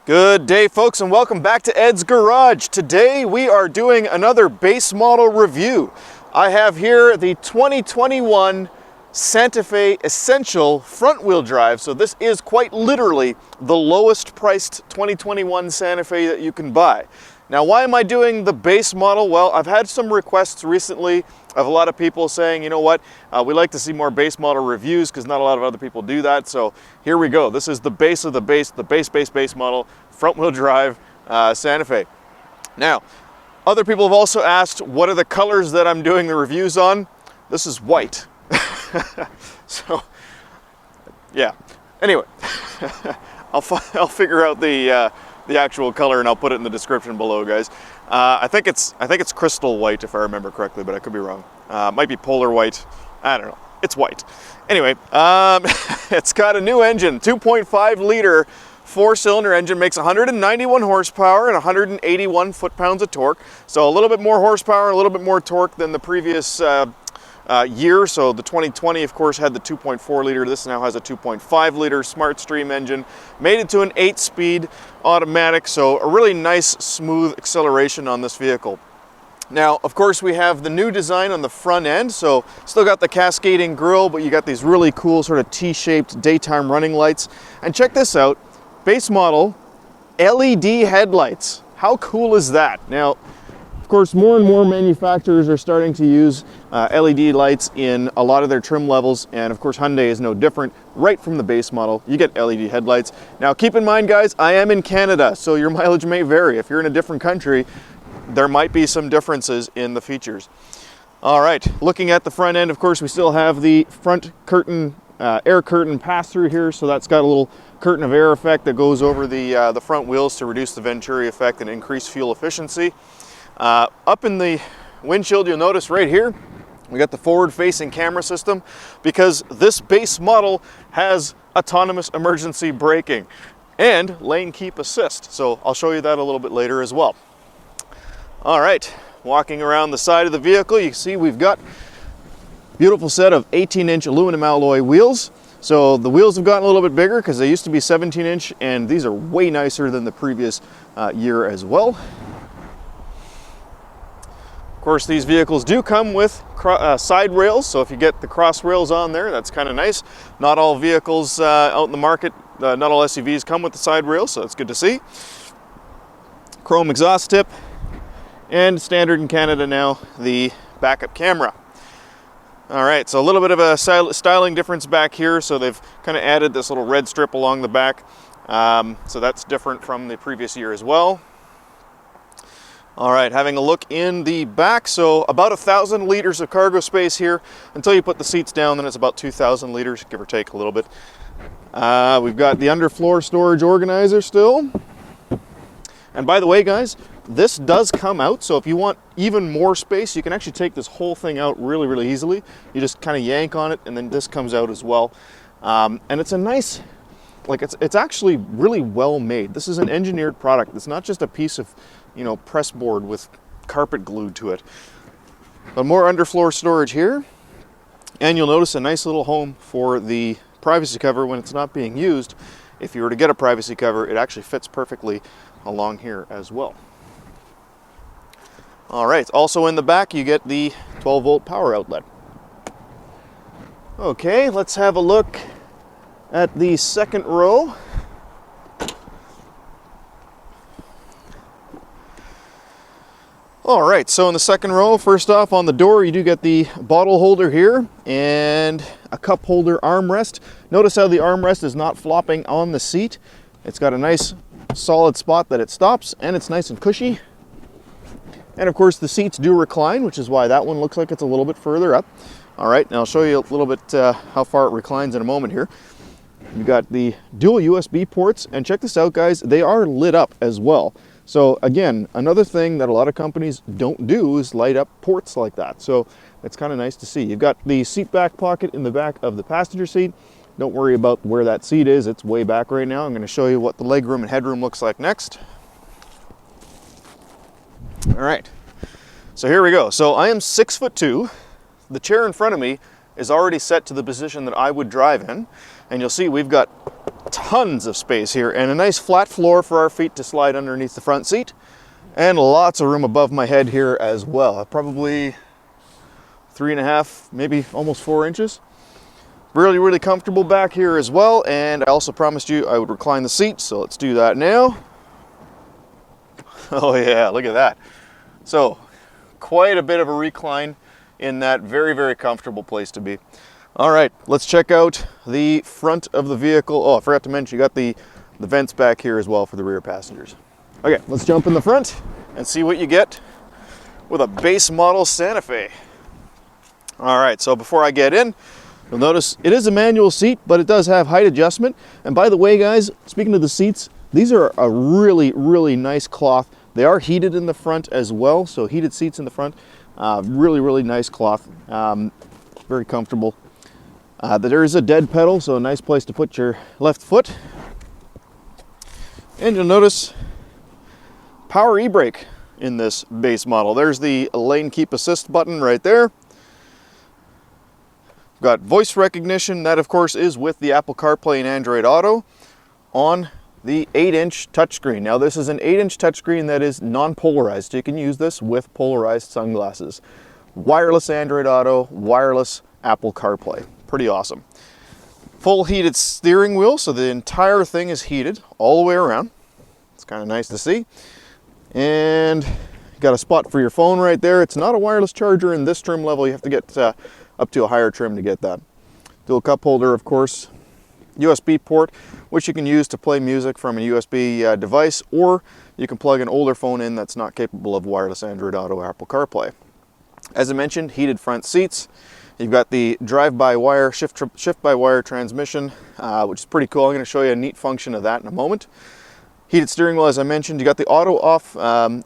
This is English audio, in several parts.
Good day, folks, and welcome back to Ed's Garage. Today we are doing another base model review. I have here the 2021 Santa Fe Essential front-wheel drive. So this is quite literally the lowest priced 2021 Santa Fe that you can buy. Now, why am I doing the base model? Well, I've had some requests recently of a lot of people saying, you know what, we like to see more base model reviews because not a lot of other people do that. So here we go. This is the base of the base model, front-wheel drive Santa Fe. Now, other people have also asked, what are the colors that I'm doing the reviews on? This is white. So, yeah. Anyway, I'll figure out the actual color and I'll put it in the description below, guys. I think it's crystal white if I remember correctly, but I could be wrong. Might be polar white. I don't know. It's white. Anyway, it's got a new engine, 2.5 liter 4-cylinder engine, makes 191 horsepower and 181 foot-pounds of torque. So a little bit more horsepower, a little bit more torque than the previous year. So the 2020, of course, had the 2.4 liter. This now has a 2.5 liter Smart Stream engine. Made it to an 8-speed automatic. So a really nice, smooth acceleration on this vehicle. Now, of course, we have the new design on the front end. So still got the cascading grille, but you got these really cool sort of T-shaped daytime running lights. And check this out, base model LED headlights. How cool is that? Now, of course, more and more manufacturers are starting to use LED lights in a lot of their trim levels, and of course Hyundai is no different. Right from the base model, you get LED headlights. Now keep in mind, guys, I am in Canada, so your mileage may vary. If you're in a different country, there might be some differences in the features. All right, looking at the front end, of course, we still have the front curtain, air curtain pass-through here, so that's got a little curtain of air effect that goes over the front wheels to reduce the Venturi effect and increase fuel efficiency. Up in the windshield, you'll notice right here, we got the forward-facing camera system because this base model has autonomous emergency braking and lane keep assist. So I'll show you that a little bit later as well. All right, walking around the side of the vehicle, you can see we've got a beautiful set of 18-inch aluminum alloy wheels. So the wheels have gotten a little bit bigger because they used to be 17-inch, and these are way nicer than the previous year as well. Of course, these vehicles do come with side rails, so if you get the cross rails on there, that's kind of nice. Not all vehicles out in the market, not all SUVs come with the side rails, so it's good to see. Chrome exhaust tip, and standard in Canada now, the backup camera. All right, so a little bit of a styling difference back here, so they've kind of added this little red strip along the back, so that's different from the previous year as well. All right, having a look in the back, so about 1,000 liters of cargo space here. Until you put the seats down, then it's about 2,000 liters, give or take a little bit. We've got the underfloor storage organizer still. And by the way, guys, this does come out, so if you want even more space, you can actually take this whole thing out really, really easily. You just kind of yank on it, and then this comes out as well. And it's a nice, like it's actually really well made. This is an engineered product. It's not just a piece of, you know, press board with carpet glued to it. But more underfloor storage here, and you'll notice a nice little home for the privacy cover when it's not being used. If you were to get a privacy cover, it actually fits perfectly along here as well. All right, also in the back you get the 12-volt power outlet. Okay, let's have a look at the second row. All right, so in the second row, first off on the door, you do get the bottle holder here and a cup holder armrest. Notice how the armrest is not flopping on the seat. It's got a nice solid spot that it stops, and it's nice and cushy. And of course the seats do recline, which is why that one looks like it's a little bit further up. All right, now I'll show you a little bit how far it reclines in a moment here. You've got the dual USB ports, and check this out, guys, they are lit up as well. So again, another thing that a lot of companies don't do is light up ports like that. So it's kind of nice to see. You've got the seat back pocket in the back of the passenger seat. Don't worry about where that seat is. It's way back right now. I'm going to show you what the legroom and headroom looks like next. All right, so here we go. So I am 6'2". The chair in front of me is already set to the position that I would drive in. And you'll see we've got tons of space here and a nice flat floor for our feet to slide underneath the front seat. And lots of room above my head here as well. Probably 3.5, maybe almost 4 inches. Really, really comfortable back here as well. And I also promised you I would recline the seat, so let's do that now. Oh yeah, look at that. So, quite a bit of a recline in that very, very comfortable place to be. All right, let's check out the front of the vehicle. Oh, I forgot to mention, you got the vents back here as well for the rear passengers. Okay, let's jump in the front and see what you get with a base model Santa Fe. All right, so before I get in, you'll notice it is a manual seat, but it does have height adjustment. And by the way, guys, speaking of the seats, these are a really, really nice cloth. They are heated in the front as well, so heated seats in the front. Really, really nice cloth. Very comfortable. There is a dead pedal, so a nice place to put your left foot. And you'll notice power e-brake in this base model. There's the lane keep assist button right there. We've got voice recognition. That, of course, is with the Apple Carplay and Android Auto on the 8-inch touchscreen. Now, this is an 8-inch touchscreen that is non-polarized. You can use this with polarized sunglasses. Wireless Android Auto, wireless Apple CarPlay. Pretty awesome. Full heated steering wheel, so the entire thing is heated all the way around. It's kind of nice to see. And you got a spot for your phone right there. It's not a wireless charger in this trim level. You have to get up to a higher trim to get that. Dual cup holder, of course. USB port, which you can use to play music from a USB device, or you can plug an older phone in that's not capable of wireless Android Auto or Apple CarPlay. As I mentioned, heated front seats. You've got the drive-by-wire, shift-by-wire transmission, which is pretty cool. I'm going to show you a neat function of that in a moment. Heated steering wheel, as I mentioned. You got the auto-off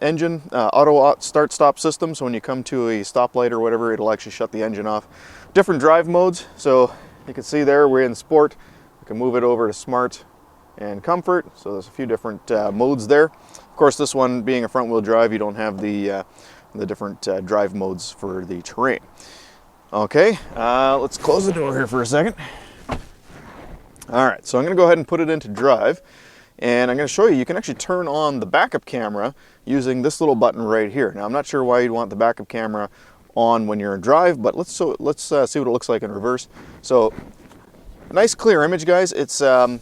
engine, auto start-stop system, so when you come to a stoplight or whatever, it'll actually shut the engine off. Different drive modes, so you can see there we're in Sport. You can move it over to Smart and Comfort, so there's a few different modes there. Of course, this one being a front-wheel drive, you don't have the different drive modes for the terrain. Okay, let's close the door here for a second. All right, so I'm going to go ahead and put it into drive, and I'm going to show you can actually turn on the backup camera using this little button right here. Now, I'm not sure why you'd want the backup camera on when you're in drive, but let's see what it looks like in reverse. So, nice clear image, guys. It's a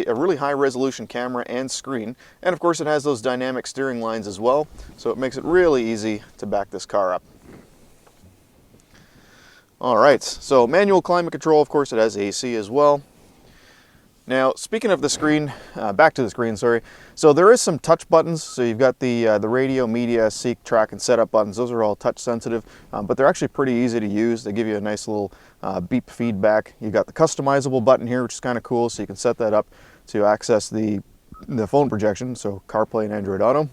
really high resolution camera and screen, and of course it has those dynamic steering lines as well, so it makes it really easy to back this car up. All right, so manual climate control, of course it has AC as well. Now, speaking of the screen, back to the screen, sorry. So there is some touch buttons. So you've got the radio, media, seek, track, and setup buttons. Those are all touch sensitive, but they're actually pretty easy to use. They give you a nice little beep feedback. You've got the customizable button here, which is kind of cool. So you can set that up to access the phone projection, so CarPlay and Android Auto.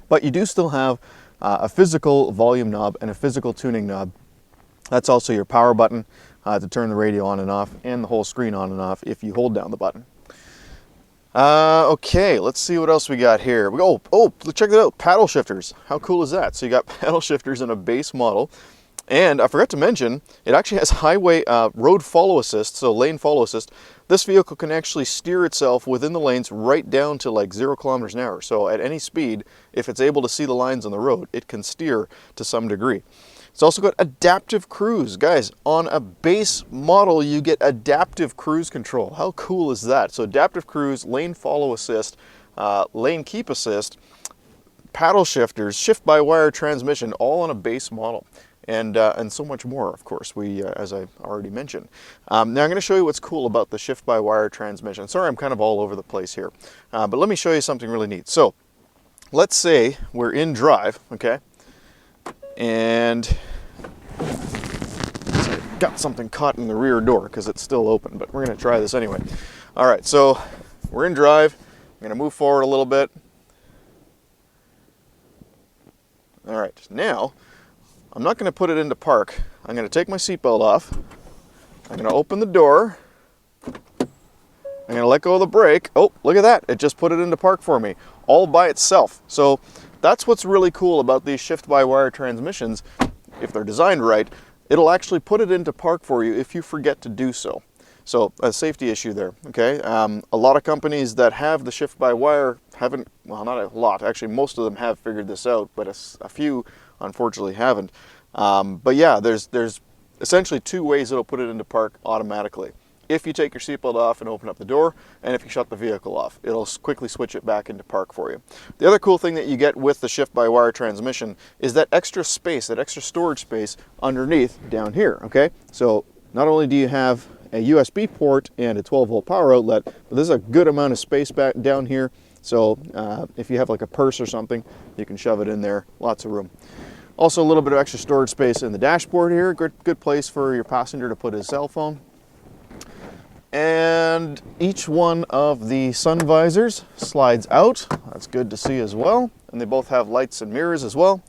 But you do still have a physical volume knob and a physical tuning knob. That's also your power button to turn the radio on and off, and the whole screen on and off if you hold down the button. Okay, let's see what else we got here. Oh, check that out, paddle shifters. How cool is that? So you got paddle shifters in a base model. And I forgot to mention, it actually has highway road follow assist, so lane follow assist. This vehicle can actually steer itself within the lanes right down to like 0 kilometers an hour. So at any speed, if it's able to see the lines on the road, it can steer to some degree. It's also got adaptive cruise. Guys, on a base model, you get adaptive cruise control. How cool is that? So adaptive cruise, lane follow assist, lane keep assist, paddle shifters, shift-by-wire transmission, all on a base model. And so much more, of course, as I already mentioned. Now I'm going to show you what's cool about the shift-by-wire transmission. Sorry, I'm kind of all over the place here. But let me show you something really neat. So let's say we're in drive, okay? And I got something caught in the rear door because it's still open, but we're going to try this anyway. All right, so we're in drive. I'm going to move forward a little bit. All right, now I'm not going to put it into park. I'm going to take my seatbelt off. I'm going to open the door. I'm going to let go of the brake. Oh, look at that. It just put it into park for me all by itself. So that's what's really cool about these shift-by-wire transmissions. If they're designed right, it'll actually put it into park for you if you forget to do so. So a safety issue there, okay? A lot of companies that have the shift-by-wire haven't, well, not a lot, actually most of them have figured this out, but a few unfortunately haven't. But yeah, there's essentially two ways it'll put it into park automatically. If you take your seatbelt off and open up the door, and if you shut the vehicle off, it'll quickly switch it back into park for you. The other cool thing that you get with the shift-by-wire transmission is that extra space, that extra storage space underneath down here, okay? So not only do you have a USB port and a 12-volt power outlet, but there's a good amount of space back down here. So if you have like a purse or something, you can shove it in there, lots of room. Also a little bit of extra storage space in the dashboard here, good place for your passenger to put his cell phone. And each one of the sun visors slides out. That's good to see as well. And they both have lights and mirrors as well.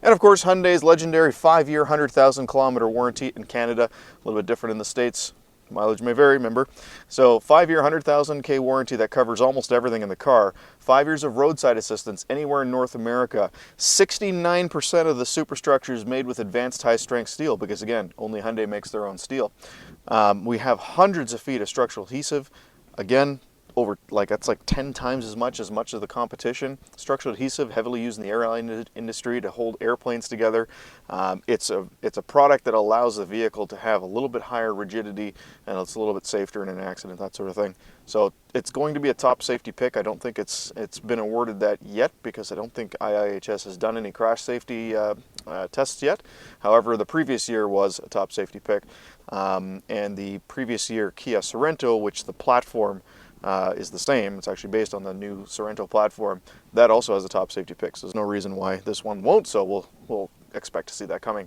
And of course, Hyundai's legendary 5-year, 100,000 kilometer warranty in Canada. A little bit different in the States. Mileage may vary, remember. So 5-year, 100,000 warranty that covers almost everything in the car. 5 years of roadside assistance anywhere in North America. 69% of the superstructure is made with advanced high-strength steel because, again, only Hyundai makes their own steel. We have hundreds of feet of structural adhesive. Again, that's like 10 times as much as the competition. Structural adhesive, heavily used in the airline industry to hold airplanes together. It's a product that allows the vehicle to have a little bit higher rigidity, and it's a little bit safer in an accident, that sort of thing. So it's going to be a top safety pick. I don't think it's been awarded that yet because I don't think IIHS has done any crash safety tests yet. However, the previous year was a top safety pick, and the previous year Kia Sorento, which the platform is the same. It's actually based on the new Sorento platform. That also has a top safety pick, so there's no reason why this one won't, so we'll expect to see that coming.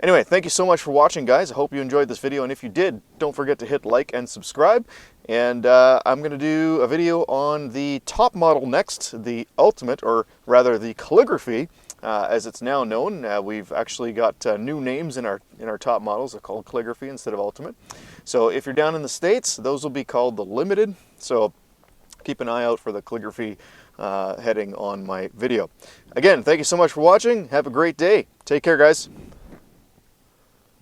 Anyway, thank you so much for watching, guys. I hope you enjoyed this video, and if you did, don't forget to hit like and subscribe. And I'm going to do a video on the top model next, the Ultimate, or rather the Calligraphy, as it's now known. We've actually got new names in our top models. They're called Calligraphy instead of Ultimate. So if you're down in the States, those will be called the Limited. So keep an eye out for the Calligraphy heading on my video. Again, thank you so much for watching. Have a great day. Take care, guys.